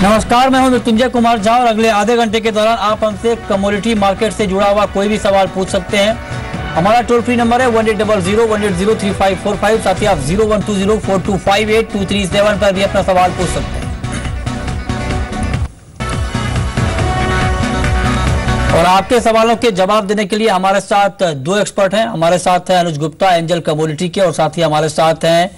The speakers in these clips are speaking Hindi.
नमस्कार, मैं हूं मृत्युंजय कुमार झा और अगले आधे घंटे के दौरान आप हमसे कमोडिटी मार्केट से जुड़ा हुआ कोई भी सवाल पूछ सकते हैं। हमारा टोल फ्री नंबर है 1800-180-3545। साथ ही आप 0120-4258-237 पर भी अपना सवाल पूछ सकते हैं। और आपके सवालों के जवाब देने के लिए हमारे साथ दो एक्सपर्ट हैं। हमारे साथ है अनुज गुप्ता एंजल कमोडिटी के, और साथ ही हमारे साथ हैं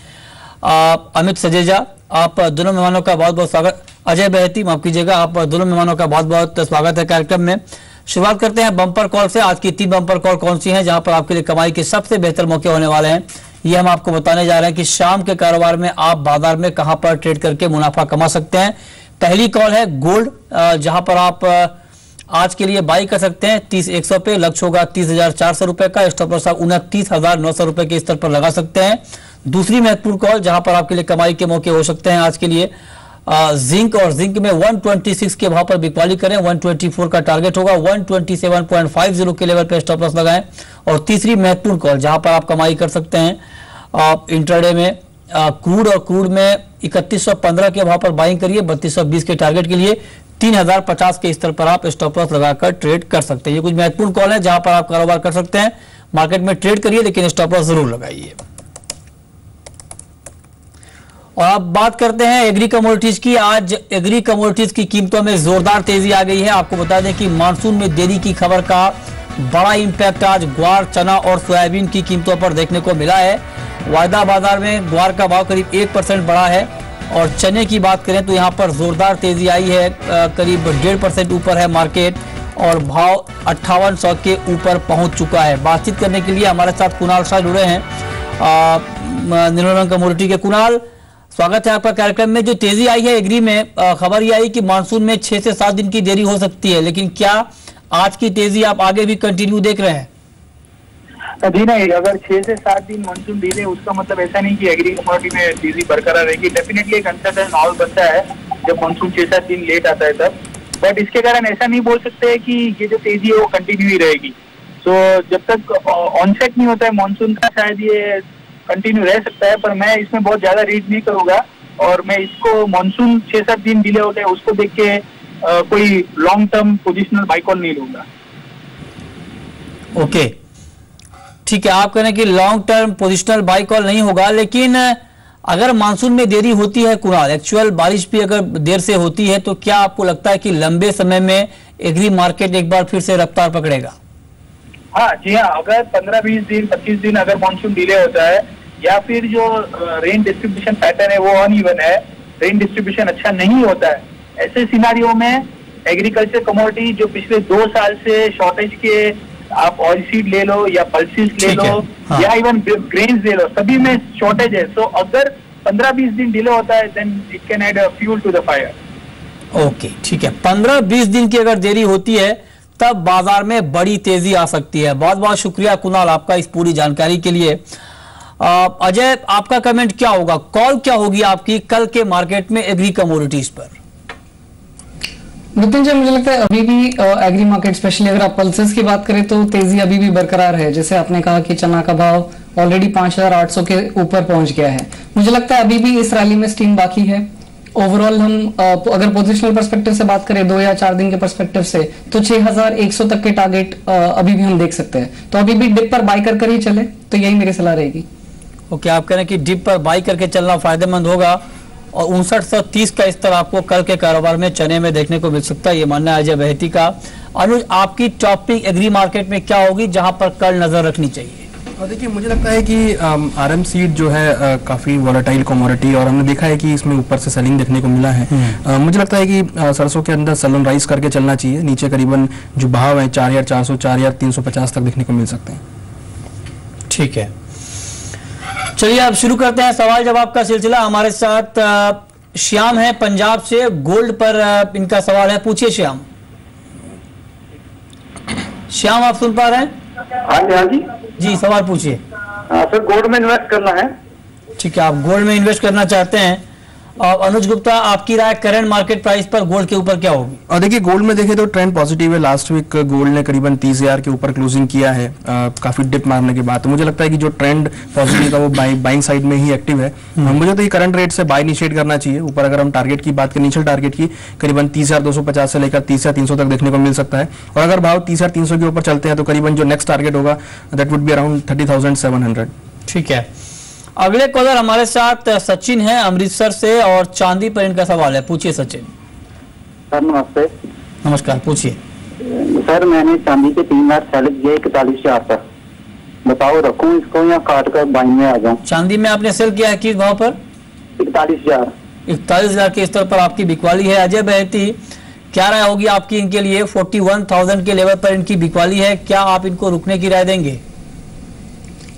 अमित सजेजा। आप दोनों मेहमानों का बहुत बहुत स्वागत। अजय बहती, माफ कीजिएगा, आप दोनों मेहमानों का बहुत बहुत स्वागत है कार्यक्रम में। शुरुआत करते हैं बम्पर कॉल से। आज की 3 बम्पर कॉल कौन सी हैं जहां पर आपके लिए कमाई के सबसे बेहतर मौके होने वाले हैं, ये हम आपको बताने जा रहे हैं कि शाम के कारोबार में आप बाजार में कहां पर ट्रेड करके मुनाफा कमा सकते हैं। पहली कॉल है गोल्ड, जहां पर आप आज के लिए बाई कर सकते हैं 30,100 पे। लक्ष्य होगा 30,400 रुपए का। स्टॉप लॉस 29,900 रुपए के स्तर पर लगा सकते हैं। दूसरी महत्वपूर्ण कॉल जहां पर आपके लिए कमाई के मौके हो सकते हैं आज के लिए जिंक, और जिंक में 126 के भाव पर बिकवाली करें। 124 का टारगेट होगा। 127.50 के लेवल पे स्टॉप लॉस लगाएं। और तीसरी महत्वपूर्ण कॉल जहां पर आप कमाई कर सकते हैं इंट्राडे में क्रूड, और क्रूड में 3115 के भाव पर बाइंग करिए। 3220 के टारगेट के लिए 3050 के स्तर पर आप स्टॉप लॉस लगाकर ट्रेड कर सकते हैं। ये कुछ महत्वपूर्ण कॉल है जहां पर आप कारोबार कर सकते हैं। मार्केट में ट्रेड करिए लेकिन स्टॉप लॉस जरूर लगाइए। और अब बात करते हैं एग्री कमोडिटीज की। आज एग्री कमोडिटीज की कीमतों में जोरदार तेजी आ गई है। आपको बता दें कि मानसून में देरी की खबर का बड़ा इंपैक्ट आज ग्वार, चना और सोयाबीन की कीमतों पर देखने को मिला है। वायदा बाजार में ग्वार का भाव करीब 1% बढ़ा है, और चने की बात करें तो यहाँ पर जोरदार तेजी आई है। करीब 1.5% ऊपर है मार्केट, और भाव 5800 के ऊपर पहुंच चुका है। बातचीत करने के लिए हमारे साथ कुणाल शाह जुड़े हैं निर्मल कमोडिटी के। कुणाल, स्वागत है आपका कार्यक्रम में। जो तेजी आई है एग्री में, खबर ये आई कि मानसून में 6 से 7 दिन की देरी हो सकती है, लेकिन क्या आज की तेजी आप आगे भी कंटिन्यू देख रहे हैं? जी नहीं, अगर 6 से 7 दिन मानसून डिले, उसका मतलब ऐसा नहीं कि एग्री कमोडिटी में तेजी बरकरार रहेगी। डेफिनेटली एक अनसर्टेन माहौल बनता है जब मानसून 6-7 दिन लेट आता है तब, बट इसके कारण ऐसा नहीं बोल सकते कि ये जो तेजी है वो कंटिन्यू ही रहेगी। तो जब तक ऑनसेट नहीं होता है मानसून का, शायद ये कंटिन्यू रह सकता है, पर मैं इसमें बहुत ज्यादा रीड नहीं करूंगा। और मैं इसको मानसून 6-7 दिन डिले होते हैं उसको देख के कोई long term positional by call नहीं लूंगा। ओके, ठीक है, आप कह रहे हैं कि long term positional by call नहीं होगा, लेकिन अगर मानसून में देरी होती है कुणाल, एक्चुअल बारिश भी अगर देर से होती है, तो क्या आपको लगता है कि लंबे समय में एग्री मार्केट एक बार फिर से रफ्तार पकड़ेगा? हाँ जी हाँ, अगर 15-20 दिन 25 दिन अगर मानसून डिले होता है, या फिर जो रेन डिस्ट्रीब्यूशन पैटर्न है वो अनइवन है, रेन डिस्ट्रीब्यूशन अच्छा नहीं होता है, ऐसे सिनारियों में एग्रीकल्चर कमोडिटी जो पिछले 2 साल से शॉर्टेज के, आप ऑयल सीड ले लो या पल्सेस ले लो, हाँ, या इवन ग्रेन्स ले लो, सभी में शॉर्टेज है। सो अगर 15-20 दिन डिले होता है then it can add fuel to the fire. Okay, ठीक है, 15-20 दिन की अगर देरी होती है तब बाजार में बड़ी तेजी आ सकती है। बहुत बहुत शुक्रिया कुणाल आपका इस पूरी जानकारी के लिए। अजय, आपका कमेंट क्या होगा, कॉल क्या होगी आपकी कल के मार्केट में एग्री कमोडिटीज पर? मृत्युंजय, मुझे लगता है अभी भी एग्री मार्केट, स्पेशली अगर आप पल्सेस की बात करें तो तेजी अभी भी बरकरार है। जैसे आपने कहा कि चना का भाव ऑलरेडी 5800 के ऊपर पहुंच गया है। मुझे लगता है अभी भी इस रैली में स्टीम बाकी है। ओवरऑल हम अगर पोजिशनल पर्सपेक्टिव से बात करें 2 या 4 दिन के पर्सपेक्टिव से, तो 6100 तक के टारगेट अभी भी हम देख सकते हैं। तो अभी भी डिप पर बाई कर ही चले, तो यही मेरी सलाह रहेगी। ओके, आप कह रहे हैं कि डिप पर बाई करके चलना फायदेमंद होगा, और 5930 का स्तर आपको कल के कारोबार में चने में देखने को मिल सकता है, ये मानना है अजय बहती का। अनुज, आपकी टॉपिक एग्री मार्केट में क्या होगी जहां पर कल नजर रखनी चाहिए? देखिए, मुझे लगता है कि आरएम सीड जो है काफ़ी वॉलेटाइल कमोडिटी, और हमने देखा है कि इसमें ऊपर से सेलिंग देखने को मिला है। मुझे लगता है कि सरसों के अंदर सलन राइज करके चलना चाहिए। नीचे करीबन जो भाव है 4400, 4350 तक देखने को मिल सकते हैं। ठीक है, चलिए अब शुरू करते हैं सवाल जवाब का सिलसिला। हमारे साथ श्याम है पंजाब से, गोल्ड पर इनका सवाल है। पूछिए श्याम। श्याम, आप सुन पा रहे हैं? हाँ जी, हाँ जी जी, सवाल पूछिए। सर, गोल्ड में इन्वेस्ट करना है। ठीक है, आप गोल्ड में इन्वेस्ट करना चाहते हैं। अनुज गुप्ता, आपकी राय करंट मार्केट प्राइस पर गोल्ड के ऊपर क्या होगी? और देखिए गोल्ड में देखें तो ट्रेंड पॉजिटिव है। लास्ट वीक गोल्ड ने करीबन 30,000 के ऊपर क्लोजिंग किया है काफी डिप मारने के बाद। तो मुझे लगता है कि जो ट्रेंड पॉजिटिव था वो बाइंग साइड में ही एक्टिव है। मुझे तो ये करंट रेट से बाय इनिशिएट करना चाहिए। ऊपर अगर हम टारगेट की बात करें, इनिशियल टारगेट की करीबन 30,250 से लेकर 30,300 तक देखने को मिल सकता है। और अगर भाव 30,300 के ऊपर चलते हैं तो करीबन जो नेक्स्ट टारगेट होगा दैट वुड बी अराउंड 30,700। ठीक है, अगले कॉलर हमारे साथ सचिन है अमृतसर से और चांदी पर इनका सवाल है। पूछिए सचिन। सर नमस्ते। नमस्कार, पूछिए। सर मैंने चांदी के 3 बार सेल किया 41,000 तक, बताओ रखूं इसको या काट कर बाइंग में आ जाऊं? चांदी में आपने सेल किया है किस भाव पर? 41,000। 41,000 के स्तर पर आपकी बिकवाली है। अजय बहती, क्या राय होगी आपकी इनके लिए? 41,000 के लेवल पर इनकी बिकवाली है, क्या आप इनको रुकने की राय देंगे?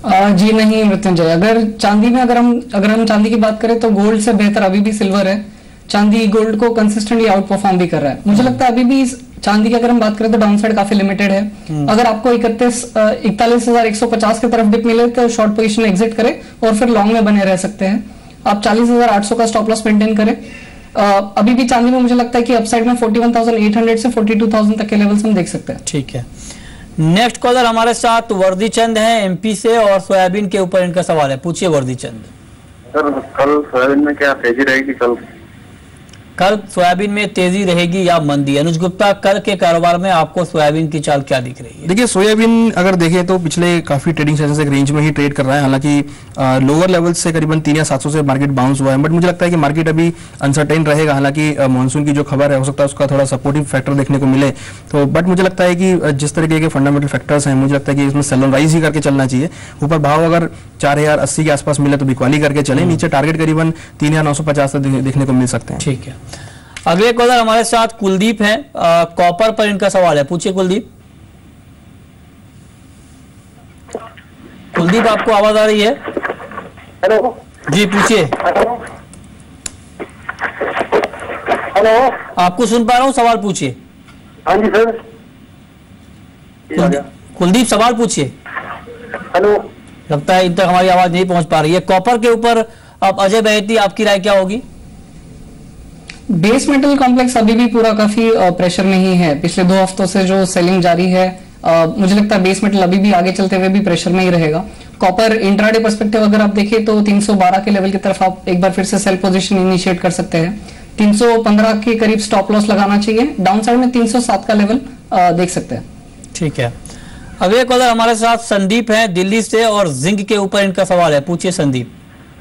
जी नहीं मृत्युंजय, अगर चांदी में अगर हम चांदी की बात करें तो गोल्ड से बेहतर अभी भी सिल्वर है। चांदी गोल्ड को कंसिस्टेंटली आउट परफॉर्म भी कर रहा है। मुझे लगता है अभी भी चांदी की अगर हम बात करें तो डाउन साइड काफी लिमिटेड है। अगर आपको 41,150 की तरफ डिप मिले तो शॉर्ट पोजीशन एग्जिट करें और फिर लॉन्ग में बने रह सकते हैं। आप 40,800 का स्टॉप लॉस मेंटेन करें। अभी भी चांदी में मुझे लगता है कि अपसाइड में 41,800 से 42,000 तक के लेवल्स हम देख सकते हैं। ठीक है, नेक्स्ट कॉलर हमारे साथ वर्दी चंद है एमपी से और सोयाबीन के ऊपर इनका सवाल है। पूछिए वर्दी चंद। सर कल सोयाबीन में क्या तेजी रहेगी? कल सोयाबीन में तेजी रहेगी या मंदी? अनुज गुप्ता, कल के कारोबार में आपको सोयाबीन की चाल क्या दिख रही है? देखिए सोयाबीन अगर देखें तो पिछले काफी ट्रेडिंग सेशन से एक रेंज में ही ट्रेड कर रहा है। हालांकि लोअर लेवल से करीबन 3 या 700 से मार्केट बाउंस हुआ है, बट मुझे लगता है कि मार्केट अभी अनसर्टेन रहेगा। हालांकि मानसून की जो खबर है हो सकता है उसका थोड़ा सपोर्टिव फैक्टर देखने को मिले तो, बट मुझे लगता है कि जिस तरीके के फंडामेंटल फैक्टर्स हैं मुझे लगता है कि इसमें सेल ऑन राइज ही करके चलना चाहिए। ऊपर भाव अगर 4,080 के आसपास मिले तो बिकवाली करके चले, नीचे टारगेट करीबन 3,950 तक देखने को मिल सकते हैं। ठीक है, अगले कॉलर हमारे साथ कुलदीप हैं कॉपर पर इनका सवाल है। पूछिए कुलदीप। कुलदीप, आपको आवाज आ रही है? हेलो जी पूछिए। हेलो, आपको सुन पा रहा हूँ, सवाल पूछिए। हाँ जी सर। कुलदीप सवाल पूछिए। हेलो, लगता है इन तक हमारी आवाज नहीं पहुंच पा रही है। कॉपर के ऊपर अब अजय बहती, आपकी राय क्या होगी? बेस मेटल कॉम्प्लेक्स अभी भी पूरा काफी प्रेशर में ही है। पिछले 2 हफ्तों से जो सेलिंग जारी है, मुझे लगता है बेस मेटल अभी भी आगे चलते हुए भी प्रेशर में ही रहेगा। कॉपर इंट्राडे पर्सपेक्टिव अगर आप देखें तो 312 के लेवल की तरफ आप एक बार फिर से सेल पोजीशन इनिशिएट कर सकते हैं। 315 के करीब स्टॉप लॉस लगाना चाहिए। डाउन साइड में 307 का लेवल देख सकते हैं। ठीक है, अगले कॉलर हमारे साथ संदीप हैं दिल्ली से और जिंक के ऊपर इनका सवाल है। पूछिए संदीप।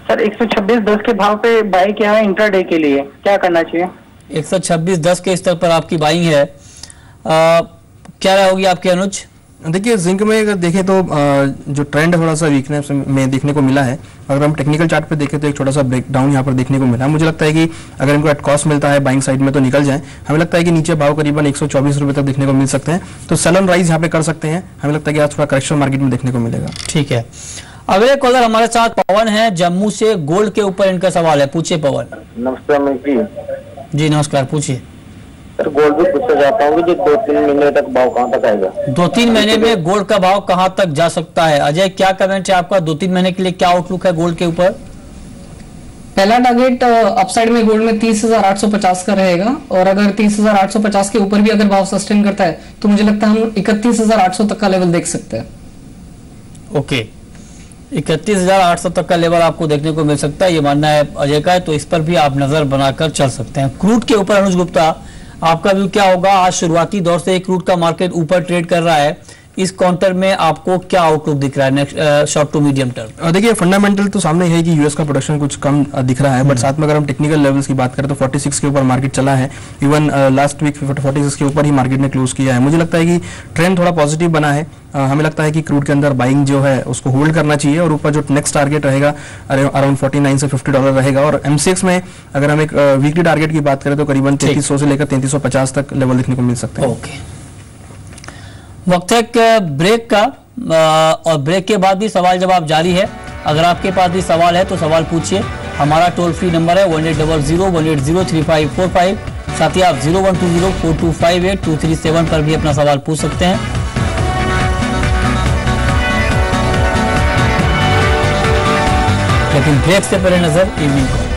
सर 126.10 के भाव पे बाय किया है इंट्राडे के लिए, क्या करना चाहिए? 126.10 के स्तर पर आपकी बाइंग है, क्या राय होगी आपकी अनुज? देखिए जिंक में अगर देखें तो जो ट्रेंड है थोड़ा सा वीकनेस में देखने को मिला है। अगर हम टेक्निकल चार्ट पे देखें तो एक छोटा सा ब्रेकडाउन यहाँ पर देखने को मिला है। मुझे लगता है कि अगर इनको एट कॉस्ट मिलता है बाइंग साइड में तो निकल जाए। हमें लगता है कि नीचे भाव करीबन 124 रुपए तक देखने को मिल सकते हैं, तो सेल ऑन राइज यहाँ पे कर सकते हैं। हमें लगता है कि आज थोड़ा करेक्शन मार्केट में देखने को मिलेगा। ठीक है, अगले कॉलर हमारे साथ पवन है जम्मू से, गोल्ड के ऊपर इनका सवाल है। पूछिए पवन। नमस्ते अमित जी। जी नमस्कार, पूछिए। सर गोल्ड भी पूछना चाहता हूँ कि 2-3 महीने तक भाव कहाँ तक आएगा? 2-3 महीने में गोल्ड का भाव कहां तक जा सकता है? अजय, क्या कमेंट है आपका? 2-3 महीने के लिए क्या आउटलुक है गोल्ड के ऊपर? पहला टारगेट अपसाइड में गोल्ड में 30,850 का रहेगा और अगर 30,850 के ऊपर भी अगर भाव सस्टेन करता है तो मुझे लगता है हम 31,800 तक का लेवल देख सकते हैं। ओके, 31,800 तक का लेवल आपको देखने को मिल सकता है, ये मानना है अजय का है, तो इस पर भी आप नजर बनाकर चल सकते हैं। क्रूड के ऊपर अनुज गुप्ता, आपका व्यू क्या होगा? आज शुरुआती दौर से क्रूड का मार्केट ऊपर ट्रेड कर रहा है, इस काउंटर में आपको क्या आउटलुक दिख रहा है next short to medium term? देखिए फंडामेंटल तो सामने है कि यूएस का प्रोडक्शन कुछ कम दिख रहा है, बट साथ में अगर हम टेक्निकल लेवल्स की बात करें तो 46 के ऊपर मार्केट चला है। इवन लास्ट वीक 46 के ऊपर ही मार्केट ने क्लोज किया है। मुझे लगता है कि ट्रेंड थोड़ा पॉजिटिव बना है। हमें लगता है कि क्रूड के अंदर बाइंग जो है उसको होल्ड करना चाहिए और ऊपर जो नेक्स्ट टारगेट रहेगा अराउंड $49 से $50 रहेगा। और एमसीएक्स में अगर हम एक वीकली टारगेट की बात करें तो करीबन 3300 से लेकर 3350 तक लेवल देखने को मिल सकते हैं। ओके, वक्त है एक ब्रेक का और ब्रेक के बाद भी सवाल जवाब जारी है। अगर आपके पास भी सवाल है तो सवाल पूछिए। हमारा टोल फ्री नंबर है 1800-180-3545। साथ ही आप 0120-4258-237 पर भी अपना सवाल पूछ सकते हैं। लेकिन ब्रेक से पहले नजर इवनिंग कॉल पर।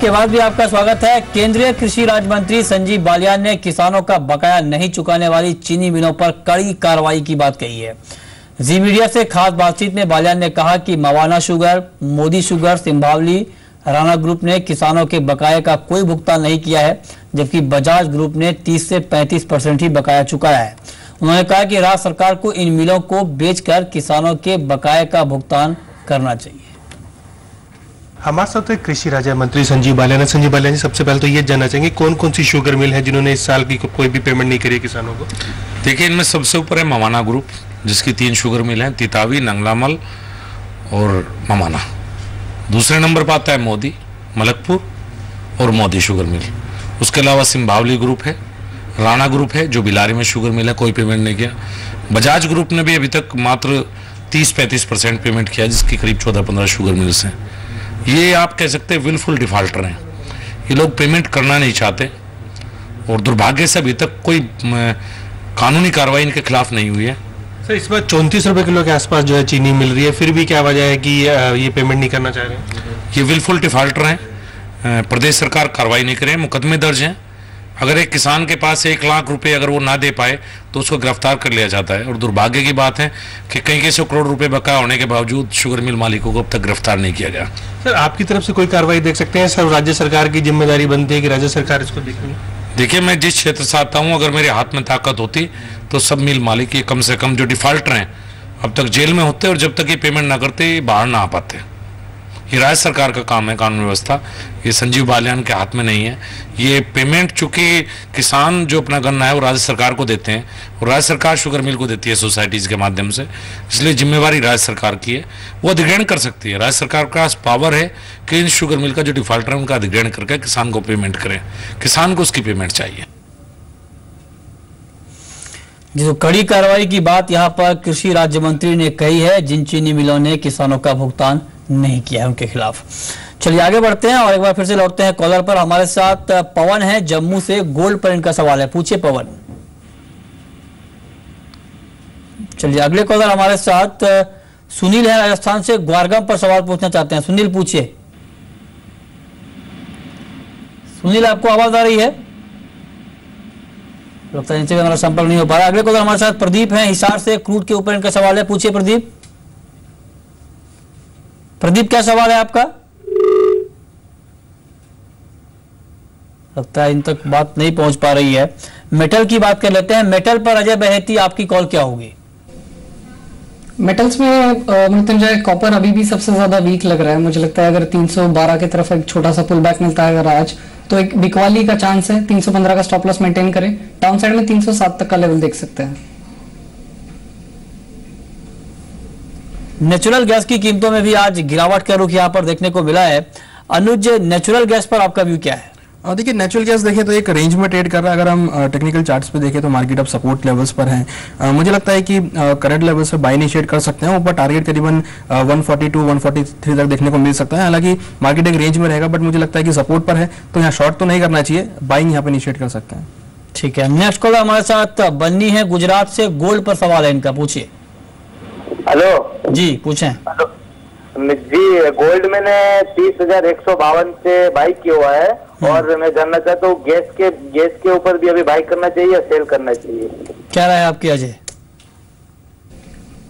ब्रेक के बाद भी आपका स्वागत है। केंद्रीय कृषि राज्य मंत्री संजीव बालियान ने किसानों का बकाया नहीं चुकाने वाली चीनी मिलों पर कड़ी कार्रवाई की बात कही है। जी मीडिया से खास बातचीत में बालियान ने कहा कि Mawana sugar, Modi sugar, Simbhaoli, Rana group ने किसानों के बकाये का कोई भुगतान नहीं किया है, जबकि बजाज ग्रुप ने 30 से 35% ही बकाया चुकाया है। उन्होंने कहा कि राज्य सरकार को इन मिलों को बेचकर किसानों के बकाये का भुगतान करना चाहिए। हमारे साथ कृषि राज्य मंत्री संजीव बालियान। संजीव बालियान जी, सबसे पहले तो ये जानना चाहेंगे कौन कौन सी शुगर मिल है जिन्होंने इस साल की कोई भी पेमेंट नहीं करी है किसानों को? देखिए, इनमें सबसे ऊपर है मवाना ग्रुप, जिसकी 3 शुगर मिल हैं, तितावी, नंगलामल और मवाना। दूसरे नंबर पर आता है मोदी, मलकपुर और मोदी शुगर मिल। उसके अलावा सिंभावली ग्रुप है, राणा ग्रुप है जो बिलारी में शुगर मिल है, कोई पेमेंट नहीं किया। बजाज ग्रुप ने भी अभी तक मात्र 30-35% पेमेंट किया, जिसकी करीब 14-15 शुगर मिल्स हैं। ये आप कह सकते हैं विलफुल डिफॉल्टर हैं। ये लोग पेमेंट करना नहीं चाहते और दुर्भाग्य से अभी तक कोई कानूनी कार्रवाई इनके खिलाफ नहीं हुई है। सर, इस बार 34 रुपए किलो के आसपास जो है चीनी मिल रही है, फिर भी क्या वजह है कि ये पेमेंट नहीं करना चाह रहे हैं? ये विलफुल डिफॉल्टर हैं। प्रदेश सरकार कार्रवाई नहीं करे, मुकदमे दर्ज हैं। अगर एक किसान के पास 1 लाख रुपए अगर वो ना दे पाए तो उसको गिरफ्तार कर लिया जाता है। और दुर्भाग्य की बात है कि कई 100 करोड़ रुपए बकाया होने के बावजूद शुगर मिल मालिकों को अब तक गिरफ्तार नहीं किया गया। सर, आपकी तरफ से कोई कार्रवाई देख सकते हैं? सर, राज्य सरकार की जिम्मेदारी बनती है कि राज्य सरकार इसको देखेंगे। देखिए, मैं जिस क्षेत्र से आता हूँ, अगर मेरे हाथ में ताकत होती तो सब मिल मालिक ये कम से कम जो डिफॉल्टर हैं अब तक जेल में होते और जब तक ये पेमेंट ना करते बाहर ना आ पाते। ये राज्य सरकार का काम है, कानून व्यवस्था। ये संजीव बालियान के हाथ में नहीं है। ये पेमेंट चूंकि किसान जो अपना गन्ना है वो राज्य सरकार को देते हैं और राज्य सरकार शुगर मिल को देती है सोसाइटीज के माध्यम से, इसलिए जिम्मेवारी राज्य सरकार की है। वो अधिग्रहण कर सकती है। राज्य सरकार का पावर है कि इन शुगर मिल का जो डिफॉल्टर है उनका अधिग्रहण करके किसान को पेमेंट करें। किसान को उसकी पेमेंट चाहिए। जो कड़ी कार्रवाई की बात यहाँ पर कृषि राज्य मंत्री ने कही है, जिन चीनी मिलों ने किसानों का भुगतान नहीं किया है उनके खिलाफ। चलिए आगे बढ़ते हैं और एक बार फिर से लौटते हैं कॉलर पर। हमारे साथ पवन है जम्मू से, गोल्ड पर इनका सवाल है, पूछिए पवन। चलिए अगले कॉलर हमारे साथ सुनील है राजस्थान से, ग्वारगांव पर सवाल पूछना चाहते हैं। सुनील पूछिए। सुनील, आपको आवाज आ रही है? लगता है इनसे भी हमारा संपर्क नहीं हो पा रहा। अगले कॉलर हमारे साथ प्रदीप है हिसार से, क्रूड के ऊपर इनका सवाल है, पूछिए प्रदीप। प्रदीप, क्या सवाल है आपका? लगता है इन तक बात नहीं पहुंच पा रही है। मेटल की बात कर लेते हैं। मेटल पर अजय बहेती, आपकी कॉल क्या होगी? मेटल्स में मृत्युंजय, कॉपर अभी भी सबसे ज्यादा वीक लग रहा है। मुझे लगता है अगर 312 की तरफ एक छोटा सा पुल बैक मिलता है अगर आज, तो एक बिकवाली का चांस है। 315 का स्टॉप लॉस मेंटेन करें। डाउन साइड में 307 तक का लेवल देख सकते हैं। नेचुरल गैस की कीमतों में भी आज गिरावट का रुख यहाँ पर देखने को मिला है। अनुज, नेचुरल गैस पर आपका व्यू क्या है? देखिए, नेचुरल गैस देखें तो एक रेंज में ट्रेड कर रहा है। अगर हम टेक्निकल चार्ट्स पे देखें तो मार्केट अब सपोर्ट लेवल्स पर है। मुझे लगता है कि करंट लेवल्स पे बाय इनिशिएट कर सकते हैं। ऊपर टारगेट करीबन 142 143 तक देखने को मिल सकता है। हालांकि मार्केट एक रेंज में रहेगा, बट मुझे लगता है कि सपोर्ट पर है तो यहाँ शॉर्ट तो नहीं करना चाहिए, बाइंग यहाँ पे इनिशिएट कर सकते हैं। ठीक है, नेक्स्ट कॉलर हमारे साथ बन्नी है गुजरात से, गोल्ड पर सवाल है इनका, पूछिए। हेलो जी, पूछें। हेलो जी, गोल्ड मैंने 30,152 से बाई किया हुआ है और मैं जानना चाहता हूँ गैस के ऊपर भी अभी बाई करना चाहिए या सेल करना चाहिए? क्या राय है आपकी अजय?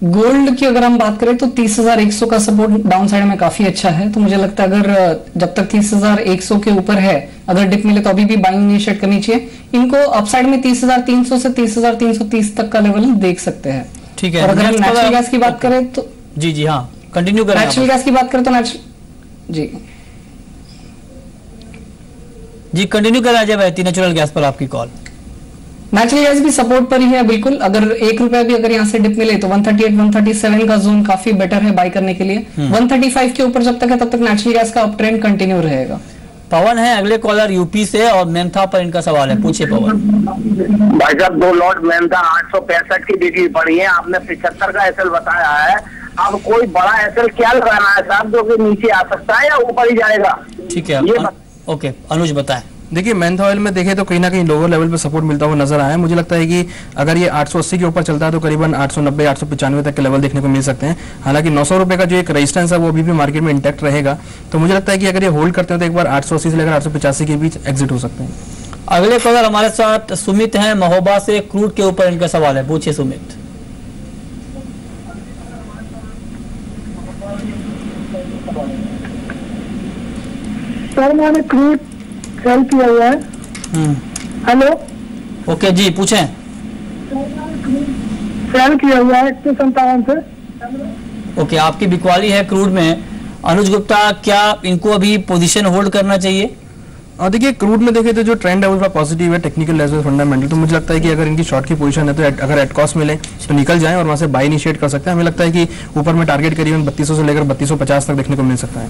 गोल्ड की अगर हम बात करें तो 30,100 का सपोर्ट डाउन साइड में काफी अच्छा है। तो मुझे लगता है अगर जब तक 30,100 के ऊपर है, अगर डिप मिले तो अभी भी बाइंग इनिशिएट करनी चाहिए। इनको अपसाइड में 30,300 से 30,330 तक का लेवल देख सकते हैं। ठीक है, और अगर हम नेचुरल गैस की बात करें तो जी हाँ, कंटिन्यू करें। नेचुरल गैस की बात करें तो जी कंटिन्यू करें अजय बहेती। नेचुरल गैस पर आपकी कॉल। नेचुरल गैस भी सपोर्ट पर ही है बिल्कुल। अगर 1 रुपया भी अगर यहाँ से डिप मिले तो 138 137 का जोन काफी बेटर है बाय करने के लिए। 135 के ऊपर जब तक है तब तक नेचुरल गैस का अप ट्रेंड कंटिन्यू रहेगा। पवन है अगले कॉलर यूपी से और मेमथा पर इनका सवाल है, पूछिए पवन। भाई साहब, 2 लॉट मेमथा 865 की बिक्री पड़ी है, आपने 75 का एसएल बताया है। अब कोई बड़ा एसएल क्या लगाना है साहब जो कि नीचे आ सकता है या ऊपर ही जाएगा? ठीक है, ये ओके अनुज बताएं। देखिए मेंथा ऑयल में देखें तो कहीं ना कहीं लोअर लेवल पे सपोर्ट मिलता हुआ नजर आया है। मुझे लगता है कि अगर ये 880 के ऊपर चलता है तो करीबन 890 895 तक के लेवल देखने को मिल सकते हैं। हालांकि 900 रुपए का जो एक रेजिस्टेंस है वो अभी भी मार्केट में इंटैक्ट रहेगा, तो मुझे लगता है कि अगर ये होल्ड करते हैं तो एक बार 880 से लेकर 885 के बीच एग्जिट हो सकते हैं। अगले कॉलर हमारे साथ सुमित हैं महोबा से, क्रूड के ऊपर इनका सवाल है, पूछिए सुमित। सर मैंने क्रूड सेल किया हुआ है। हेलो, ओके जी पूछें। सेल किया हुआ है 157 से। ओके, आपकी बिकवाली है क्रूड में। अनुज गुप्ता, क्या इनको अभी पोजीशन होल्ड करना चाहिए? और देखिए क्रूड में देखें तो जो ट्रेंड है वो थोड़ा पॉजिटिव है, टेक्निकल एज वेल फंडामेंटल। तो मुझे लगता है कि अगर इनकी शॉर्ट की पोजीशन है तो अगर एट कॉस्ट मिले तो निकल जाएं और वहां से बाय इनिशिएट कर सकते हैं। हमें लगता है कि ऊपर में टारगेट करीबन 3200 से लेकर 3250 तक देखने को मिल सकता है।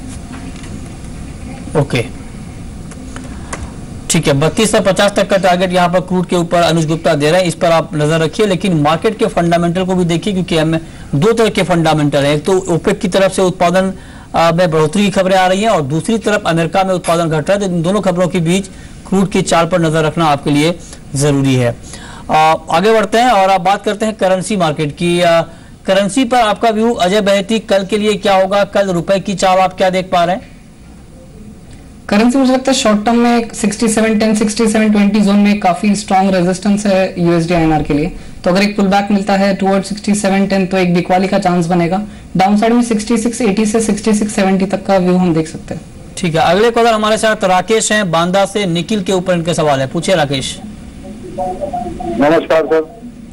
ओके ठीक है, 3250 तक का टारगेट यहाँ पर क्रूड के ऊपर अनुज गुप्ता दे रहे हैं, इस पर आप नजर रखिए। लेकिन मार्केट के फंडामेंटल को भी देखिए, क्योंकि हमें दो तरह के फंडामेंटल हैं। एक तो ओपेक की तरफ से उत्पादन में बढ़ोतरी की खबरें आ रही हैं और दूसरी तरफ अमेरिका में उत्पादन घट रहा है। तो इन दोनों खबरों के बीच क्रूड की चाल पर नजर रखना आपके लिए जरूरी है। आगे बढ़ते हैं और आप बात करते हैं करेंसी मार्केट की। करेंसी पर आपका व्यू अजय बहेती, कल के लिए क्या होगा? कल रुपए की चाल आप क्या देख पा रहे हैं? करेंसी मुझे लगता है शॉर्ट टर्म में 6710 6720 जोन में काफी स्ट्रॉन्ग रेजिस्टेंस है यूएसडी आईएनआर के लिए। तो अगर एक पुल बैक मिलता है टुवर्ड 6710 तो एक बिकवाली का चांस बनेगा। डाउन साइड में 6680 से 6670 तक का व्यू हम देख सकते हैं। ठीक है, अगले कॉलर हमारे साथ राकेश हैं बांदा से, निकिल के ऊपर इनके सवाल है, पूछिए राकेश। नमस्कार सर।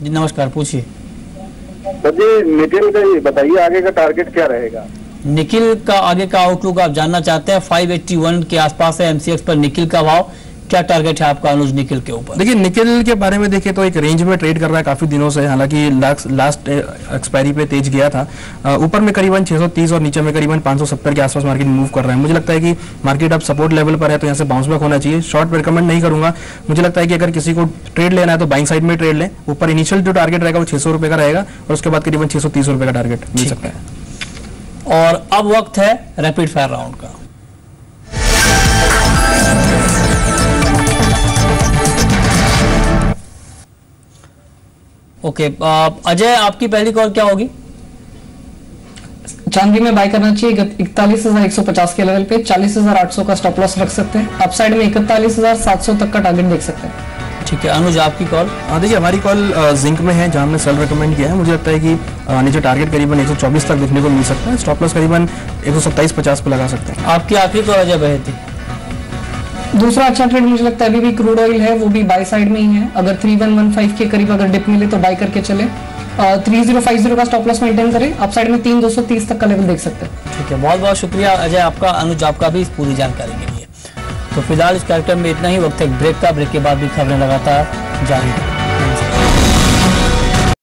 जी नमस्कार, पूछिए। सर जी निकिल का ये बताइए आगे का टारगेट क्या रहेगा? निकिल का आगे का आउटलुक आप जानना चाहते हैं? 581 के आसपास है एमसीएक्स पर निकिल का भाव। क्या टारगेट है आपका अनुज निकिल के ऊपर? देखिए निकिल के बारे में देखें तो एक रेंज में ट्रेड कर रहा है काफी दिनों से। हालांकि लास्ट एक्सपायरी पे तेज गया था, ऊपर में करीबन 630 और नीचे में करीबन 570 के आसपास मार्केट मूव कर रहा है। मुझे लगता है कि मार्केट अब सपोर्ट लेवल पर है तो यहाँ से बाउंस बैक होना चाहिए। शॉर्ट पे रिकमेंड नहीं करूंगा। मुझे लगता है कि अगर किसी को ट्रेड लेना है तो बाइंग साइड में ट्रेड लें। ऊपर इनिशियल जो टारगेट रहेगा वो 600 रुपए का रहेगा और उसके बाद करीबन 630 रुपए का टारगेट मिल सकता है। और अब वक्त है रैपिड फायर राउंड का। ओके, अजय आपकी पहली कॉल क्या होगी? चांदी में बाय करना चाहिए 41,150 के लेवल पे। 40,800 का स्टॉप लॉस रख सकते हैं। अपसाइड में 41,700 तक का टारगेट देख सकते हैं। ठीक है, अनुज आपकी कॉल? देखिए हमारी कॉल जिंक में है जहां हमने सेल रेकमेंड किया है। मुझे लगता है कि नीचे टारगेट करीबन 124 तक देखने को मिल सकता है। स्टॉप लॉस करीबन 127.50 पे लगा सकते हैं। आपकी आखिरी कॉल अजय बहेती। दूसरा अच्छा ट्रेड मुझे लगता है अभी भी क्रूड ऑयल है, वो भी बाय साइड में ही है। अगर 3115 के करीब अगर डिप मिले तो बाय करके चले। 3050 का स्टॉप लॉस मेंटेन करें। अपसाइड में 3230 तक का लेवल देख सकते हैं। ठीक है, बहुत बहुत शुक्रिया अजय आपका, अनुज आपका भी इस पूरी जानकारी के लिए। तो फिलहाल इस कार्यक्रम में इतना ही। वक्त एक ब्रेक का, ब्रेक के बाद भी खबरें लगातार जारी हैं।